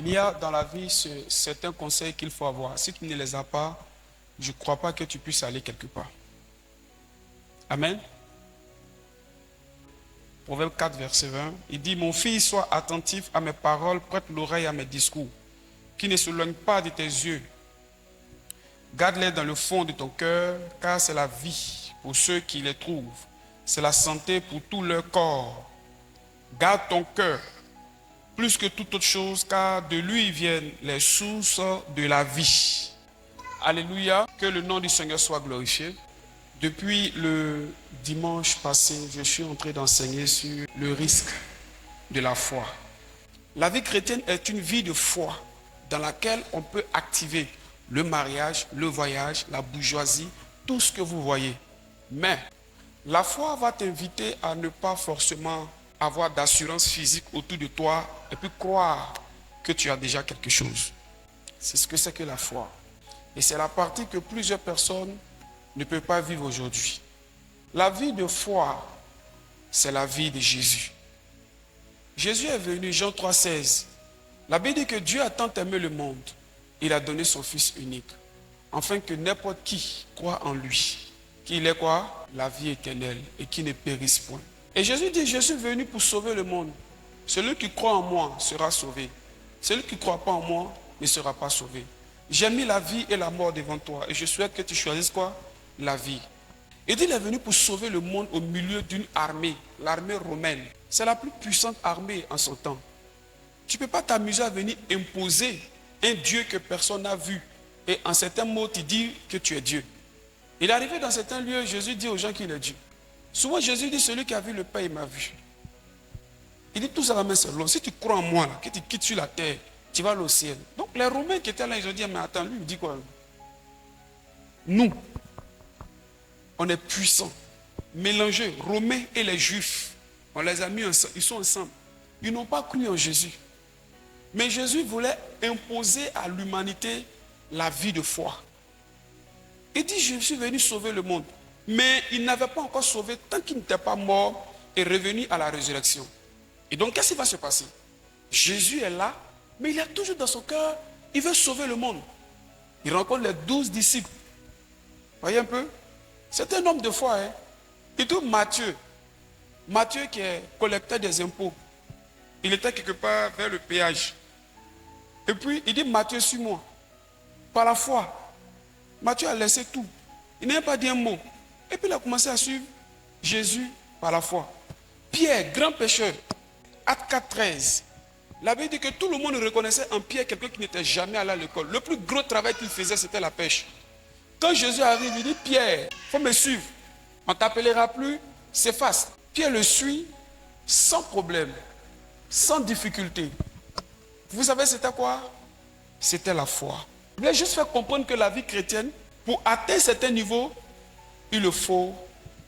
Il y a dans la vie certains conseils qu'il faut avoir. Si tu ne les as pas, je ne crois pas que tu puisses aller quelque part. Amen. Proverbe 4, verset 20. Il dit, mon fils, sois attentif à mes paroles, prête l'oreille à mes discours, qui ne s'éloignent pas de tes yeux. Garde-les dans le fond de ton cœur, car c'est la vie pour ceux qui les trouvent. C'est la santé pour tout leur corps. Garde ton cœur plus que toute autre chose, car de lui viennent les sources de la vie. Alléluia, que le nom du Seigneur soit glorifié. Depuis le dimanche passé, je suis en train d'enseigner sur le risque de la foi. La vie chrétienne est une vie de foi dans laquelle on peut activer le mariage, le voyage, la bourgeoisie, tout ce que vous voyez. Mais la foi va t'inviter à ne pas forcément avoir d'assurance physique autour de toi et puis croire que tu as déjà quelque chose. C'est ce que c'est que la foi. Et c'est la partie que plusieurs personnes ne peuvent pas vivre aujourd'hui. La vie de foi, c'est la vie de Jésus. Jésus est venu, Jean 3,16. La Bible dit que Dieu a tant aimé le monde, il a donné son Fils unique, afin que n'importe qui croit en lui, qu'il ait quoi? La vie éternelle et qui ne périsse point. Et Jésus dit, je suis venu pour sauver le monde. Celui qui croit en moi sera sauvé. Celui qui ne croit pas en moi ne sera pas sauvé. J'ai mis la vie et la mort devant toi et je souhaite que tu choisisses quoi? La vie. Et il est venu pour sauver le monde au milieu d'une armée, l'armée romaine. C'est la plus puissante armée en son temps. Tu ne peux pas t'amuser à venir imposer un Dieu que personne n'a vu. Et en certains mots, tu dis que tu es Dieu. Il est arrivé dans certains lieux, Jésus dit aux gens qu'il est Dieu. Souvent, Jésus dit, celui qui a vu le Père, il m'a vu. Il dit, tout ça la main c'est long. Si tu crois en moi, là, que tu quittes sur la terre, tu vas aller au ciel. Donc les Romains qui étaient là, ils ont dit, mais attends, lui, il dit quoi? Nous, on est puissants, mélangés, Romains et les Juifs. On les a mis ensemble, ils sont ensemble. Ils n'ont pas cru en Jésus. Mais Jésus voulait imposer à l'humanité la vie de foi. Il dit, je suis venu sauver le monde. Mais il n'avait pas encore sauvé tant qu'il n'était pas mort et revenu à la résurrection. Et donc, qu'est-ce qui va se passer? Jésus est là, mais il a toujours dans son cœur, il veut sauver le monde. Il rencontre les 12 disciples. Voyez un peu? C'est un homme de foi. Hein? Il trouve Matthieu. Matthieu qui est collecteur des impôts. Il était quelque part vers le péage. Et puis, il dit, Matthieu, suis-moi. Par la foi. Matthieu a laissé tout. Il n'a pas dit un mot. Et puis, il a commencé à suivre Jésus par la foi. Pierre, grand pécheur. Acte 4,13. La Bible dit que tout le monde reconnaissait en Pierre quelqu'un qui n'était jamais allé à l'école. Le plus gros travail qu'il faisait, c'était la pêche. Quand Jésus arrive, il dit, Pierre, il faut me suivre. On ne t'appellera plus Céphas. Pierre le suit sans problème, sans difficulté. Vous savez c'était quoi? C'était la foi. Je voulais juste faire comprendre que la vie chrétienne, pour atteindre certains niveaux, il le faut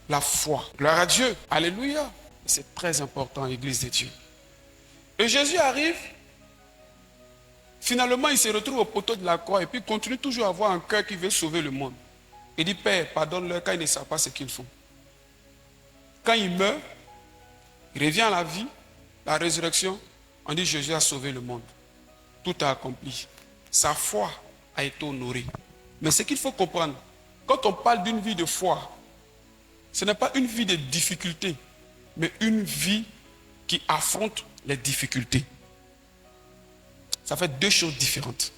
la foi. Gloire à Dieu. Alléluia. C'est très important, Église de Dieu. Et Jésus arrive, finalement il se retrouve au poteau de la croix et puis il continue toujours à avoir un cœur qui veut sauver le monde. Il dit, Père, pardonne-leur quand ils ne savent pas ce qu'ils font. Quand il meurt, il revient à la vie, la résurrection, on dit Jésus a sauvé le monde. Tout a accompli. Sa foi a été honorée. Mais ce qu'il faut comprendre, quand on parle d'une vie de foi, ce n'est pas une vie de difficulté, mais une vie qui affronte les difficultés. Ça fait deux choses différentes.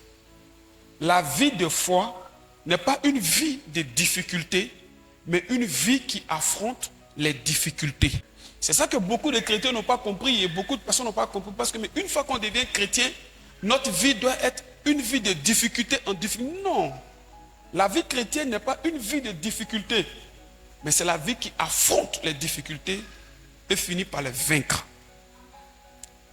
La vie de foi n'est pas une vie de difficulté, mais une vie qui affronte les difficultés. C'est ça que beaucoup de chrétiens n'ont pas compris et beaucoup de personnes n'ont pas compris. Parce que mais une fois qu'on devient chrétien, notre vie doit être une vie de difficulté en difficulté. Non. La vie chrétienne n'est pas une vie de difficulté, mais c'est la vie qui affronte les difficultés et finit par les vaincre.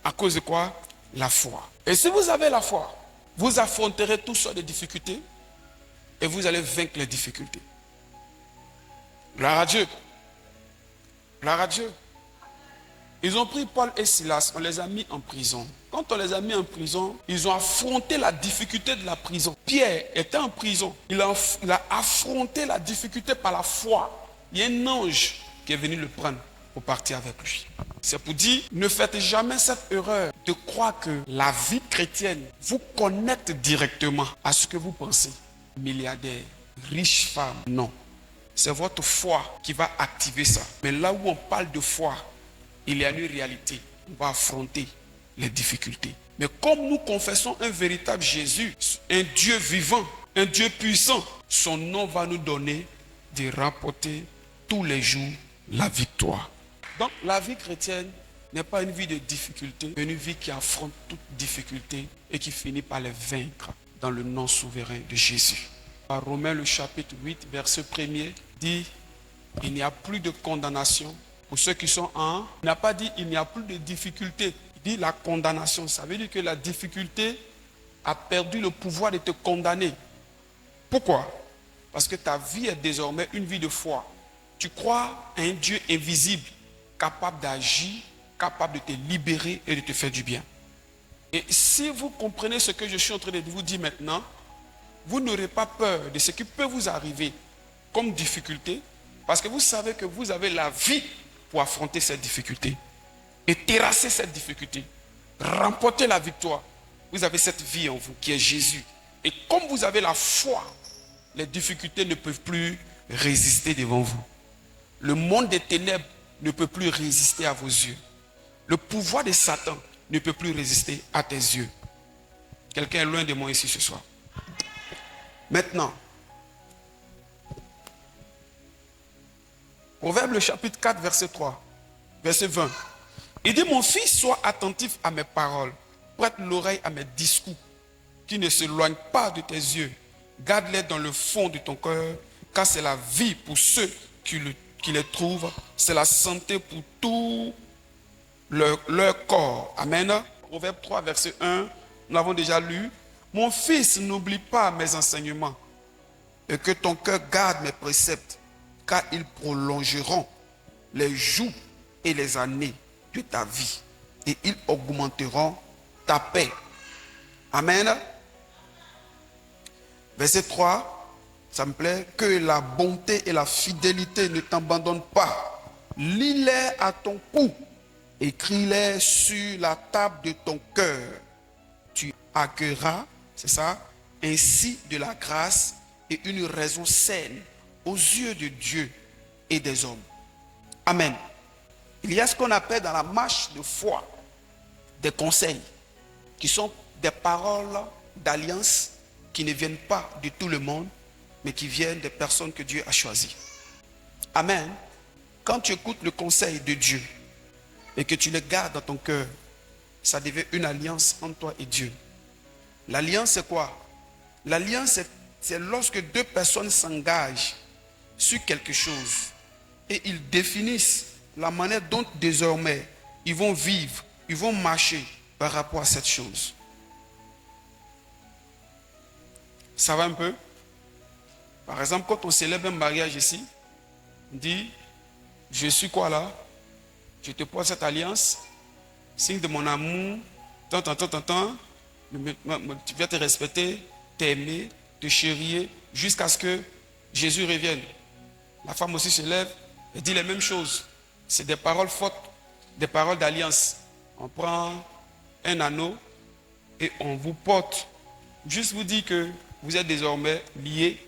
À cause de quoi? La foi. Et si vous avez la foi, vous affronterez toutes sortes de difficultés et vous allez vaincre les difficultés. Gloire à Dieu. Gloire à Dieu. Ils ont pris Paul et Silas, on les a mis en prison. Quand on les a mis en prison, ils ont affronté la difficulté de la prison. Pierre était en prison. Il a affronté la difficulté par la foi. Il y a un ange qui est venu le prendre pour partir avec lui. C'est pour dire, ne faites jamais cette erreur de croire que la vie chrétienne vous connecte directement à ce que vous pensez. Milliardaire, riche femme, non. C'est votre foi qui va activer ça. Mais là où on parle de foi, il y a une réalité. On va affronter les difficultés. Mais comme nous confessons un véritable Jésus, un Dieu vivant, un Dieu puissant, son nom va nous donner de remporter tous les jours la victoire. Donc la vie chrétienne n'est pas une vie de difficulté, mais une vie qui affronte toute difficulté et qui finit par les vaincre dans le nom souverain de Jésus. Romains le chapitre 8, verset 1er dit, il n'y a plus de condamnation pour ceux qui sont en... Il n'a pas dit, il n'y a plus de difficulté. Il dit la condamnation. Ça veut dire que la difficulté a perdu le pouvoir de te condamner. Pourquoi? Parce que ta vie est désormais une vie de foi. Tu crois à un Dieu invisible, capable d'agir, capable de te libérer et de te faire du bien. Et si vous comprenez ce que je suis en train de vous dire maintenant, vous n'aurez pas peur de ce qui peut vous arriver comme difficulté, parce que vous savez que vous avez la vie pour affronter cette difficulté et terrasser cette difficulté, remporter la victoire. Vous avez cette vie en vous qui est Jésus. Et comme vous avez la foi, les difficultés ne peuvent plus résister devant vous. Le monde des ténèbres ne peut plus résister à vos yeux. Le pouvoir de Satan ne peut plus résister à tes yeux. Quelqu'un est loin de moi ici ce soir. Maintenant, Proverbe le chapitre 4, verset 3, verset 20. Il dit, mon fils, sois attentif à mes paroles, prête l'oreille à mes discours, qui ne s'éloignent pas de tes yeux. Garde-les dans le fond de ton cœur, car c'est la vie pour ceux qui les trouvent, c'est la santé pour tout leur corps. Amen. Proverbe 3, verset 1, nous l'avons déjà lu. Mon fils, n'oublie pas mes enseignements et que ton cœur garde mes préceptes, car ils prolongeront les jours et les années de ta vie et ils augmenteront ta paix. Amen. Verset 3, ça me plaît. Que la bonté et la fidélité ne t'abandonnent pas. Lis-les à ton cou, écris-les sur la table de ton cœur. Tu accueilleras, c'est ça, ainsi de la grâce et une raison saine aux yeux de Dieu et des hommes. Amen. Il y a ce qu'on appelle dans la marche de foi des conseils qui sont des paroles d'alliance qui ne viennent pas de tout le monde, mais qui viennent des personnes que Dieu a choisies. Amen. Quand tu écoutes le conseil de Dieu et que tu le gardes dans ton cœur, ça devient une alliance entre toi et Dieu. L'alliance, c'est quoi? L'alliance, c'est lorsque deux personnes s'engagent sur quelque chose et ils définissent la manière dont désormais ils vont vivre, ils vont marcher par rapport à cette chose. Ça va un peu? Par exemple, quand on célèbre un mariage ici, on dit, je suis quoi là? Je te porte cette alliance, signe de mon amour, tant, tu vas te respecter, t'aimer, te chérir, jusqu'à ce que Jésus revienne. La femme aussi se lève et dit les mêmes choses. C'est des paroles fortes, des paroles d'alliance. On prend un anneau et on vous porte. Juste vous dire que vous êtes désormais liés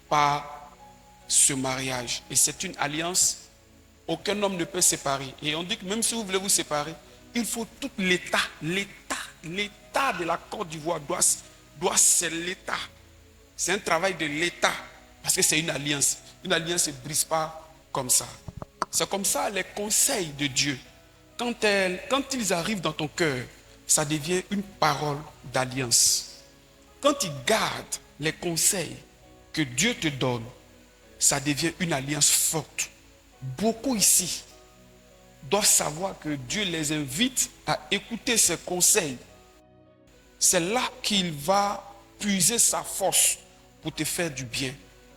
par ce mariage. Et c'est une alliance, aucun homme ne peut séparer. Et on dit que même si vous voulez vous séparer, il faut tout l'État de la Côte d'Ivoire doit c'est l'État. C'est un travail de l'État. Parce que c'est une alliance. Une alliance ne se brise pas comme ça. C'est comme ça les conseils de Dieu. Quand ils arrivent dans ton cœur, ça devient une parole d'alliance. Quand tu gardes les conseils que Dieu te donne, ça devient une alliance forte. Beaucoup ici doivent savoir que Dieu les invite à écouter ses conseils. C'est là qu'il va puiser sa force pour te faire du bien.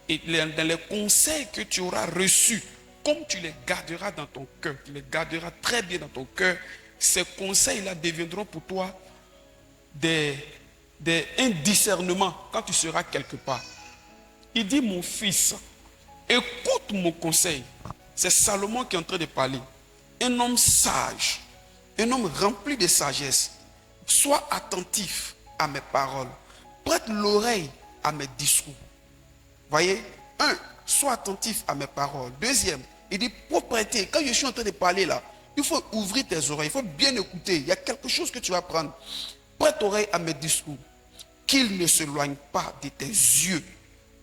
Et dans les conseils que tu auras reçus, comme tu les garderas dans ton cœur, tu les garderas très bien dans ton cœur, ces conseils-là deviendront pour toi un discernement quand tu seras quelque part. Il dit, mon fils, écoute mon conseil. C'est Salomon qui est en train de parler. un homme sage, un homme rempli de sagesse. Sois attentif à mes paroles. Prête l'oreille à mes discours. Voyez, sois attentif à mes paroles. Deuxième, il dit propriété. Quand je suis en train de parler là, il faut ouvrir tes oreilles, il faut bien écouter. Il y a quelque chose que tu vas prendre. Prête oreille à mes discours. Qu'ils ne s'éloignent pas de tes yeux.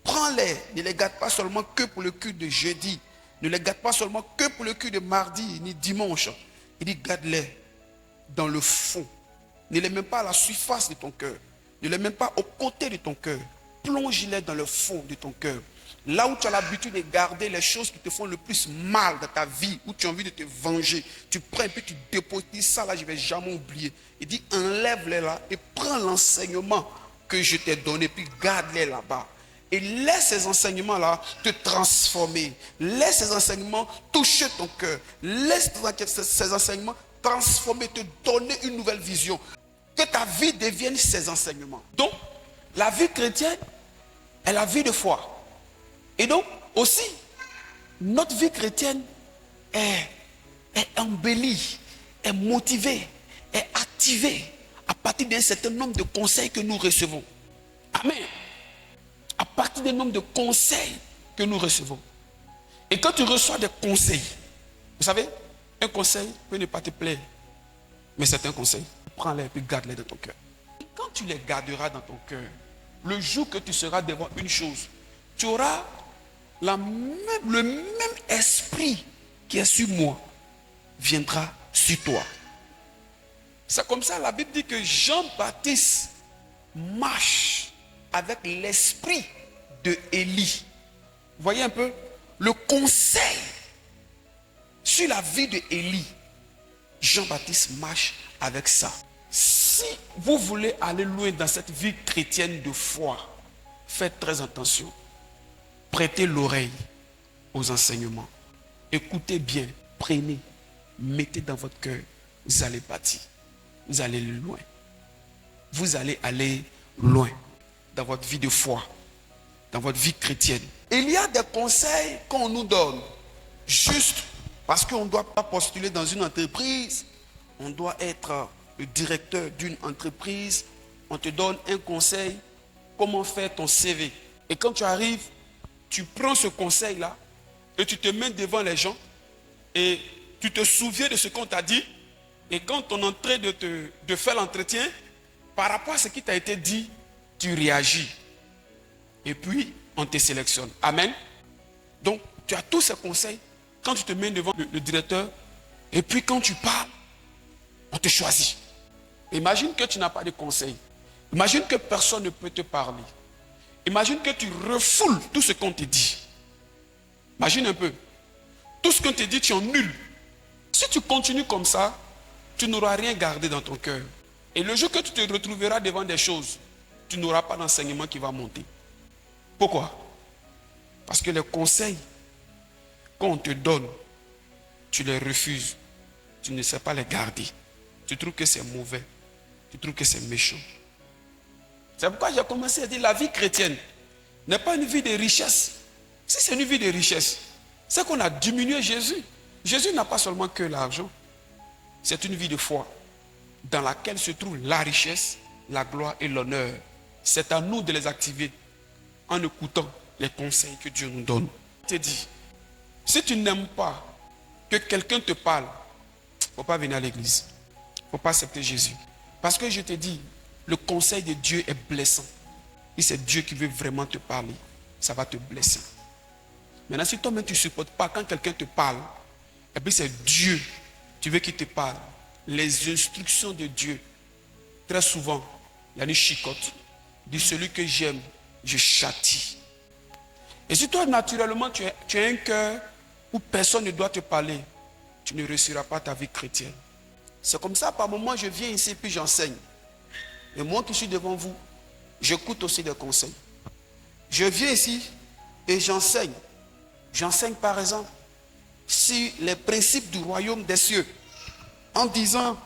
Prends-les, ne les garde pas seulement que pour le culte de jeudi. Ne les garde pas seulement que pour le culte de mardi ni dimanche. Il dit garde-les dans le fond. Ne les mets pas à la surface de ton cœur. Ne les mets pas au côté de ton cœur. Plonge-les dans le fond de ton cœur. Là où tu as l'habitude de garder les choses qui te font le plus mal dans ta vie, où tu as envie de te venger, tu prends et puis tu déposes ça là, je ne vais jamais oublier. Il dit enlève-les là et prends l'enseignement que je t'ai donné, puis garde-les là-bas. Et laisse ces enseignements-là te transformer. Laisse ces enseignements toucher ton cœur. Laisse ces enseignements transformer, te donner une nouvelle vision. Que ta vie devienne ces enseignements. Donc, la vie chrétienne est la vie de foi. Et donc, aussi, notre vie chrétienne est embellie, est motivée, est activée à partir d'un certain nombre de conseils que nous recevons. Amen. À partir d'un nombre de conseils que nous recevons. Et quand tu reçois des conseils, vous savez, un conseil peut ne pas te plaire, mais c'est un conseil. Prends-les et puis garde-les dans ton cœur. Quand tu les garderas dans ton cœur, le jour que tu seras devant une chose, tu auras le même esprit qui est sur moi viendra sur toi. C'est comme ça, la Bible dit que Jean-Baptiste marche avec l'esprit de Élie. Vous voyez un peu le conseil sur la vie de Élie. Jean-Baptiste marche avec ça. Si vous voulez aller loin dans cette vie chrétienne de foi, faites très attention. Prêtez l'oreille aux enseignements. Écoutez bien, prenez, mettez dans votre cœur. Vous allez bâtir. Vous allez loin. Vous allez aller loin dans votre vie de foi, dans votre vie chrétienne. Il y a des conseils qu'on nous donne juste parce qu'on ne doit pas postuler dans une entreprise. On doit être le directeur d'une entreprise. On te donne un conseil, comment faire ton CV. Et quand tu arrives, tu prends ce conseil-là et tu te mets devant les gens et tu te souviens de ce qu'on t'a dit. Et quand on est en train de faire l'entretien, par rapport à ce qui t'a été dit, tu réagis. Et puis, on te sélectionne. Amen. Donc, tu as tous ces conseils quand tu te mets devant le directeur. Et puis, quand tu parles, on te choisit. Imagine que tu n'as pas de conseils. Imagine que personne ne peut te parler. Imagine que tu refoules tout ce qu'on te dit. Imagine un peu. Tout ce qu'on te dit, tu en nul. Si tu continues comme ça, tu n'auras rien gardé dans ton cœur. Et le jour que tu te retrouveras devant des choses, tu n'auras pas d'enseignement qui va monter. Pourquoi? Parce que les conseils qu'on te donne, tu les refuses. Tu ne sais pas les garder. Tu trouves que c'est mauvais. Tu trouves que c'est méchant. C'est pourquoi j'ai commencé à dire la vie chrétienne n'est pas une vie de richesse. Si c'est une vie de richesse, c'est qu'on a diminué Jésus. Jésus n'a pas seulement que l'argent. C'est une vie de foi dans laquelle se trouve la richesse, la gloire et l'honneur. C'est à nous de les activer en écoutant les conseils que Dieu nous donne. Je te dis, si tu n'aimes pas que quelqu'un te parle, il ne faut pas venir à l'église. Il ne faut pas accepter Jésus. Parce que je te dis, le conseil de Dieu est blessant. Et c'est Dieu qui veut vraiment te parler. Ça va te blesser. Maintenant, si toi-même tu ne supportes pas quand quelqu'un te parle, et puis c'est Dieu, tu veux qu'il te parle. Les instructions de Dieu, très souvent, il y a une chicotte. Il dit, celui que j'aime, je châtie. Et si toi, naturellement, tu as un cœur où personne ne doit te parler, tu ne réussiras pas ta vie chrétienne. C'est comme ça, par moment, je viens ici et puis j'enseigne. Et moi qui suis devant vous, j'écoute aussi des conseils. Je viens ici et j'enseigne. J'enseigne par exemple sur les principes du royaume des cieux. En disant,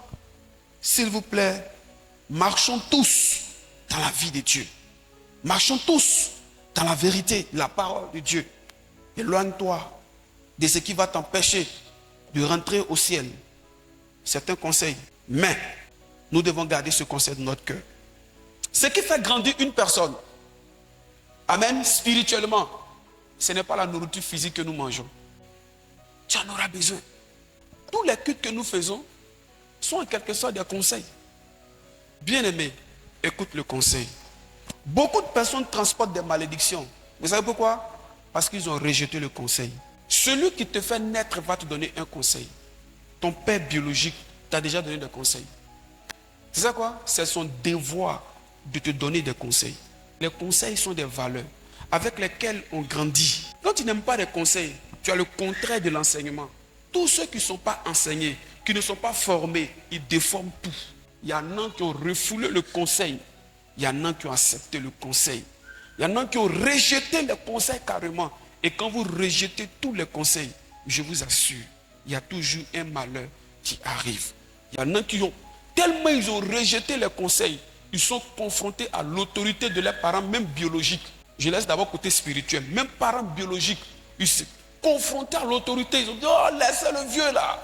s'il vous plaît, marchons tous dans la vie de Dieu. Marchons tous dans la vérité, la parole de Dieu. Éloigne-toi de ce qui va t'empêcher de rentrer au ciel. C'est un conseil. Mais nous devons garder ce conseil de notre cœur. Ce qui fait grandir une personne, amen, spirituellement, ce n'est pas la nourriture physique que nous mangeons. Tu en auras besoin. Tous les cultes que nous faisons sont en quelque sorte des conseils. Bien-aimé, écoute le conseil. Beaucoup de personnes transportent des malédictions. Vous savez pourquoi? Parce qu'ils ont rejeté le conseil. Celui qui te fait naître va te donner un conseil. Ton père biologique t'a déjà donné des conseils. C'est ça quoi? C'est son devoir de te donner des conseils. Les conseils sont des valeurs avec lesquelles on grandit. Quand tu n'aimes pas les conseils, tu as le contraire de l'enseignement. Tous ceux qui ne sont pas enseignés, qui ne sont pas formés, ils déforment tout. Il y en a qui ont refoulé le conseil. Il y en a qui ont accepté le conseil. Il y en a qui ont rejeté les conseils carrément. Et quand vous rejetez tous les conseils, je vous assure, il y a toujours un malheur qui arrive. Il y en a qui ont, tellement ils ont rejeté les conseils, ils sont confrontés à l'autorité de leurs parents, même biologiques. Je laisse d'abord côté spirituel. Même parents biologiques, ils sont confrontés à l'autorité. Ils ont dit, oh, laissez le vieux là.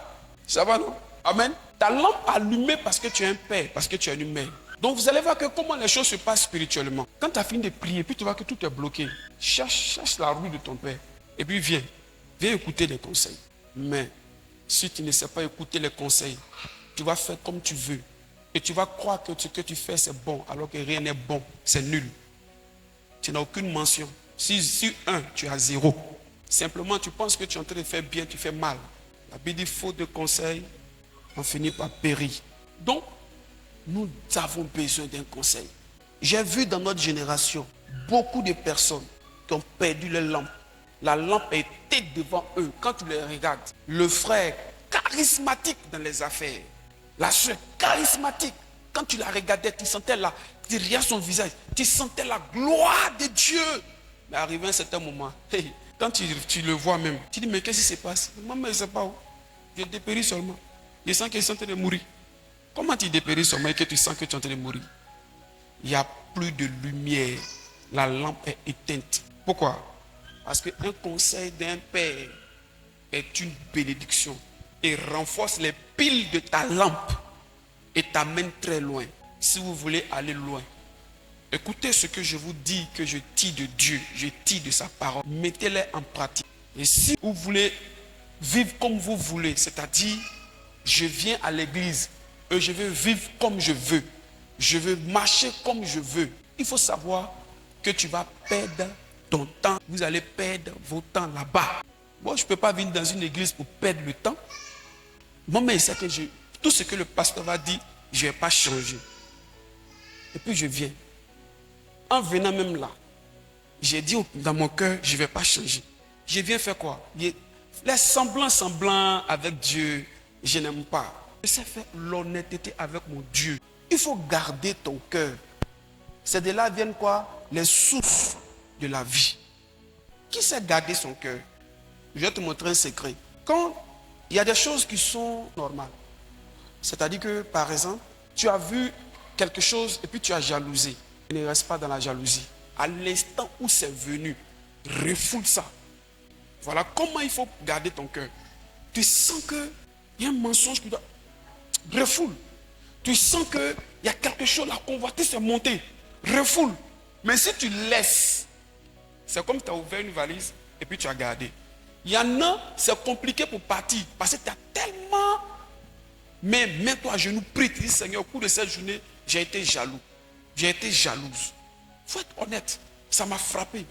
Ça va, non? Amen. Ta lampe allumée parce que tu es un père, parce que tu es une mère. Donc vous allez voir que comment les choses se passent spirituellement. Quand tu as fini de prier, puis tu vois que tout est bloqué. Cherche la rue de ton père. Et puis viens écouter les conseils. Mais si tu ne sais pas écouter les conseils, tu vas faire comme tu veux. Et tu vas croire que ce que tu fais c'est bon, alors que rien n'est bon, c'est nul. Tu n'as aucune mention. Si 1, tu as 0. Simplement tu penses que tu es en train de faire bien, tu fais mal. La Bible dit faute de conseils, on finit par périr. Donc, nous avons besoin d'un conseil. J'ai vu dans notre génération beaucoup de personnes qui ont perdu leur lampe. La lampe était devant eux. Quand tu les regardes, le frère charismatique dans les affaires, la soeur charismatique, quand tu la regardais, tu sentais derrière son visage, tu sentais la gloire de Dieu. Mais arrivé à un certain moment, quand tu le vois même, tu dis mais qu'est-ce qui se passe? Maman, je ne sais pas où. Je dépéris seulement. Je sens qu'ils sont en train de mourir. Comment tu dépéris seulement et que tu sens que tu es en train de mourir? Il n'y a plus de lumière. La lampe est éteinte. Pourquoi? Parce qu'un conseil d'un père est une bénédiction et renforce les piles de ta lampe et t'amène très loin. Si vous voulez aller loin, écoutez ce que je vous dis, que je tire de Dieu, je tire de sa parole. Mettez-les en pratique. Et si vous voulez vivre comme vous voulez, c'est-à-dire, je viens à l'église et je veux vivre comme je veux, je veux marcher comme je veux, il faut savoir que tu vas perdre ton temps. Vous allez perdre vos temps là-bas. Moi, je ne peux pas venir dans une église pour perdre le temps. Moi, mais c'est que tout ce que le pasteur va dire, je ne vais pas changer. Et puis je viens. En venant même là, j'ai dit dans mon cœur, je ne vais pas changer. Je viens faire quoi? Les semblants avec Dieu, je n'aime pas. Je sais faire l'honnêteté avec mon Dieu. Il faut garder ton cœur. C'est de là viennent quoi? Les sources de la vie. Qui sait garder son cœur? Je vais te montrer un secret. Quand il y a des choses qui sont normales, c'est-à-dire que par exemple, tu as vu quelque chose et puis tu as jalousé. Ne reste pas dans la jalousie. À l'instant où c'est venu, refoule ça. Voilà comment il faut garder ton cœur. Tu sens qu'il y a un mensonge qui doit... Refoule. Tu sens qu'il y a quelque chose, la convoitise est montée. Refoule. Mais si tu laisses, c'est comme tu as ouvert une valise et puis tu as gardé. Il y en a, c'est compliqué pour partir parce que tu as tellement... Mais mets-toi à genoux, prie, tu dis Seigneur, au cours de cette journée, j'ai été jaloux. J'ai été jalouse. Il faut être honnête. Ça m'a frappé.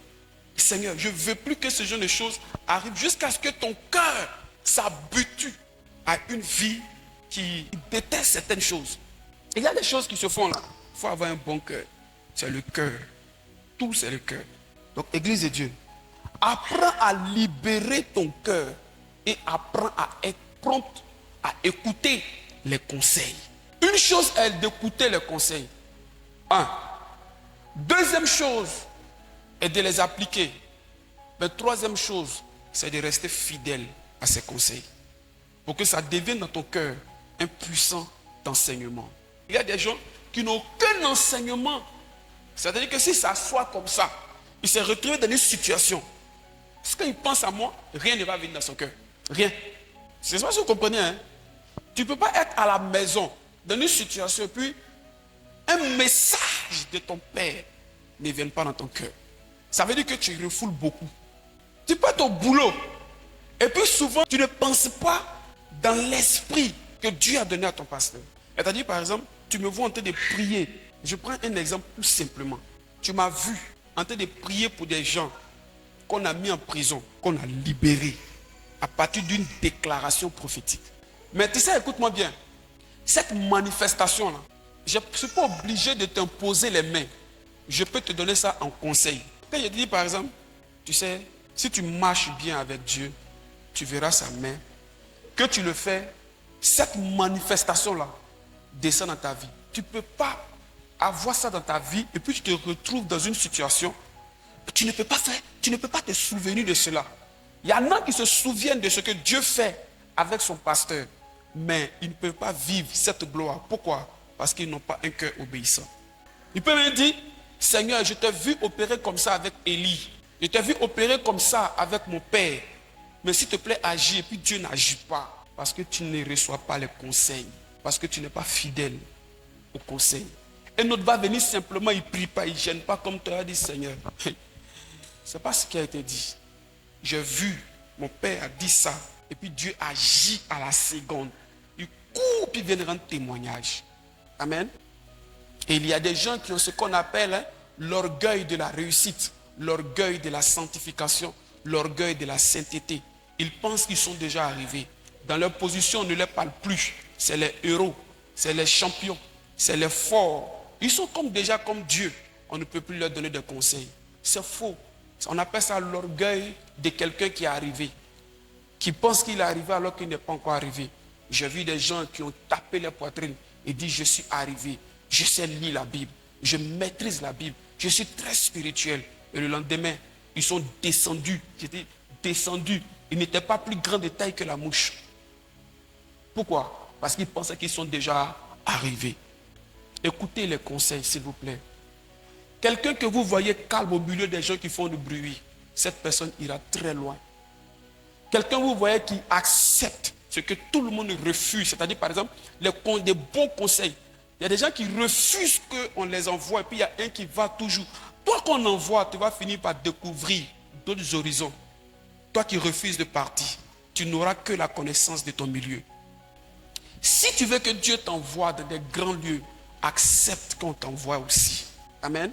Seigneur, je ne veux plus que ce genre de choses arrivent jusqu'à ce que ton cœur s'habitue à une vie qui déteste certaines choses. Il y a des choses qui se font là. Il faut avoir un bon cœur. C'est le cœur. Tout, c'est le cœur. Donc, Église de Dieu, apprends à libérer ton cœur et apprends à être prompt à écouter les conseils. Une chose est d'écouter les conseils. Deuxième chose est de les appliquer. Mais troisième chose, c'est de rester fidèle à ces conseils. Pour que ça devienne dans ton cœur un puissant enseignement. Il y a des gens qui n'ont aucun enseignement. C'est-à-dire que si ça soit comme ça, il s'est retrouvé dans une situation. Parce qu'il pense à moi, rien ne va venir dans son cœur. Rien. C'est ça que vous comprenez, hein? Tu ne peux pas être à la maison, dans une situation, et puis un message de ton père ne vient pas dans ton cœur. Ça veut dire que tu refoules beaucoup. Tu peux être au boulot, et puis souvent, tu ne penses pas dans l'esprit que Dieu a donné à ton pasteur. C'est-à-dire, par exemple, tu me vois en train de prier. Je prends un exemple tout simplement. Tu m'as vu en train de prier pour des gens qu'on a mis en prison, qu'on a libérés à partir d'une déclaration prophétique. Mais tu sais, écoute-moi bien, cette manifestation-là, je ne suis pas obligé de t'imposer les mains. Je peux te donner ça en conseil. Quand je te dis par exemple, tu sais, si tu marches bien avec Dieu, tu verras sa main. Que tu le fais, cette manifestation-là descend dans ta vie. Tu ne peux pas avoir ça dans ta vie et puis tu te retrouves dans une situation, tu ne peux pas faire, tu ne peux pas te souvenir de cela. Il y en a qui se souviennent de ce que Dieu fait avec son pasteur, mais ils ne peuvent pas vivre cette gloire. Pourquoi? Parce qu'ils n'ont pas un cœur obéissant. Ils peuvent même dire, Seigneur, je t'ai vu opérer comme ça avec Élie. Je t'ai vu opérer comme ça avec mon père. Mais s'il te plaît, agis. Et puis Dieu n'agit pas. Parce que tu ne reçois pas les conseils. Parce que tu n'es pas fidèle au conseil. Un autre va venir simplement, il ne prie pas, il ne gêne pas comme toi, dit Seigneur. Ce n'est pas ce qui a été dit. J'ai vu, mon père a dit ça. Et puis Dieu agit à la seconde. Il court puis vient rendre témoignage. Amen. Et il y a des gens qui ont ce qu'on appelle l'orgueil de la réussite, l'orgueil de la sanctification, l'orgueil de la sainteté. Ils pensent qu'ils sont déjà arrivés. Dans leur position, on ne les parle plus. C'est les héros, c'est les champions, c'est les forts. Ils sont déjà comme Dieu. On ne peut plus leur donner de conseils. C'est faux. On appelle ça l'orgueil de quelqu'un qui est arrivé, qui pense qu'il est arrivé alors qu'il n'est pas encore arrivé. J'ai vu des gens qui ont tapé les poitrines et dit je suis arrivé, je sais lire la Bible, je maîtrise la Bible, je suis très spirituel. Et le lendemain, ils sont descendus. J'étais descendu. Ils n'étaient pas plus grands de taille que la mouche. Pourquoi? Parce qu'ils pensaient qu'ils sont déjà arrivés. Écoutez les conseils, s'il vous plaît. Quelqu'un que vous voyez calme au milieu des gens qui font du bruit, cette personne ira très loin. Quelqu'un que vous voyez qui accepte ce que tout le monde refuse, c'est-à-dire par exemple des bons conseils. Il y a des gens qui refusent qu'on les envoie et puis il y a un qui va toujours. Toi qu'on envoie, tu vas finir par découvrir d'autres horizons. Toi qui refuses de partir, tu n'auras que la connaissance de ton milieu. Si tu veux que Dieu t'envoie dans des grands lieux, accepte qu'on t'envoie aussi. Amen.